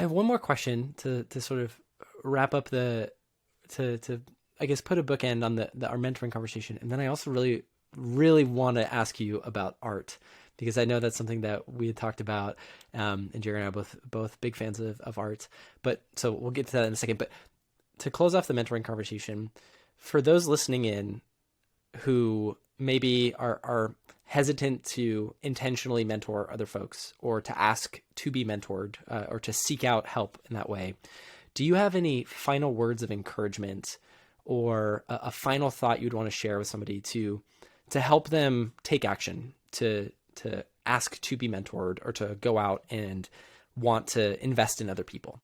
I have one more question to sort of wrap up to I guess put a bookend on our mentoring conversation, and then I also really want to ask you about art because I know that's something that we had talked about, and Jerry and I are both big fans of art. But so we'll get to that in a second. But to close off the mentoring conversation, for those listening in who maybe are hesitant to intentionally mentor other folks or to ask to be mentored or to seek out help in that way, do you have any final words of encouragement or a final thought you'd want to share with somebody to help them take action, to ask to be mentored or to go out and want to invest in other people?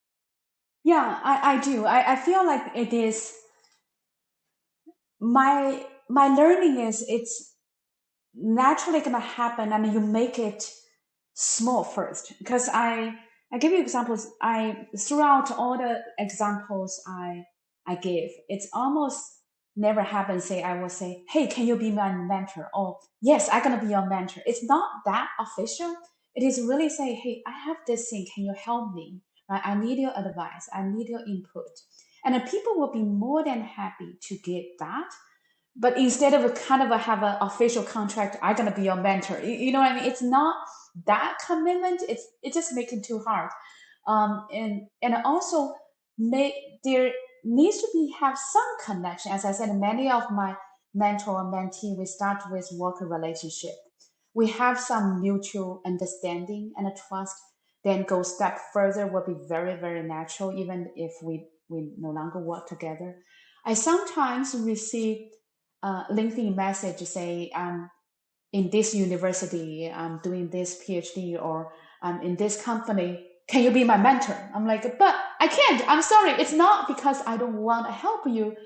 Yeah, I do. I feel like it is my learning is it's naturally gonna happen and you make it small first. Because I give you examples. I throughout all the examples I give, it's almost never happened. Say I will say, hey, can you be my mentor? Or yes, I'm gonna be your mentor. It's not that official. It is really say, hey, I have this thing, can you help me? Right? I need your advice, I need your input. And then people will be more than happy to get that. But instead of a kind of a have an official contract, I'm gonna be your mentor. You know what I mean? It's not that commitment. It's just making too hard. And also make there needs to be have some connection. As I said, many of my mentor and mentee, we start with work relationship. We have some mutual understanding and a trust. Then go step further will be very, very natural, even if we no longer work together. I sometimes receive LinkedIn message say I'm in this university, I'm doing this PhD, or I'm in this company. Can you be my mentor? I'm like, but I can't. I'm sorry. It's not because I don't want to help you.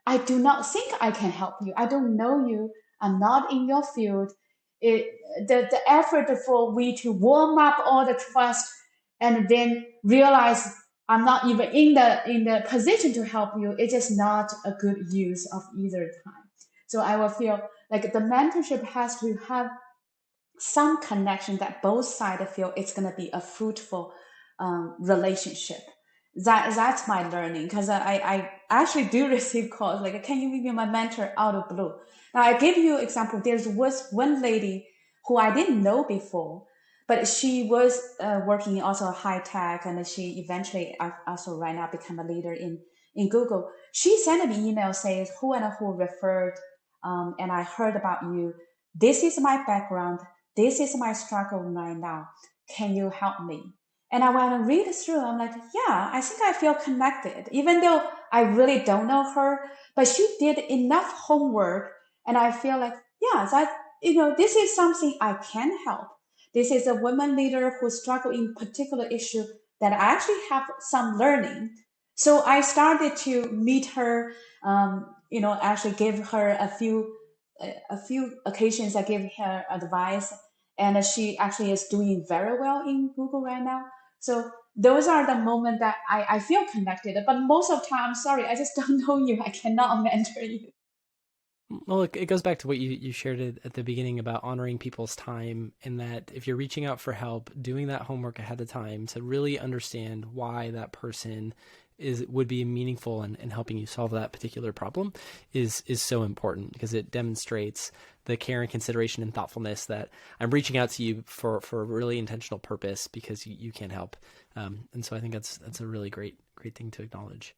I do not think I can help you. I don't know you. I'm not in your field. It, the effort for we to warm up all the trust and then realize I'm not even in the position to help you. It's just not a good use of either time. So I will feel like the mentorship has to have some connection that both sides feel it's going to be a fruitful relationship. That's my learning because I actually do receive calls like, can you be my mentor out of blue? Now I give you an example. Was one lady who I didn't know before, but she was working also high tech, and she eventually also right now become a leader in Google. She sent me email saying who and who referred, and I heard about you. This is my background. This is my struggle right now. Can you help me? And I want to read through. I'm like, yeah, I think I feel connected, even though I really don't know her, but she did enough homework, and I feel like, yeah, that this is something I can help. This is a woman leader who struggle in particular issue that I actually have some learning. So I started to meet her, actually give her a few occasions I give her advice, and she actually is doing very well in Google right now. So those are the moments that I feel connected. But most of the time, I'm sorry, I just don't know you. I cannot mentor you. Well, it goes back to what you shared at the beginning about honoring people's time, and that if you're reaching out for help, doing that homework ahead of time to really understand why that person would be meaningful in helping you solve that particular problem is so important because it demonstrates the care and consideration and thoughtfulness that I'm reaching out to you for a really intentional purpose because you can't help. And so I think that's a really great thing to acknowledge.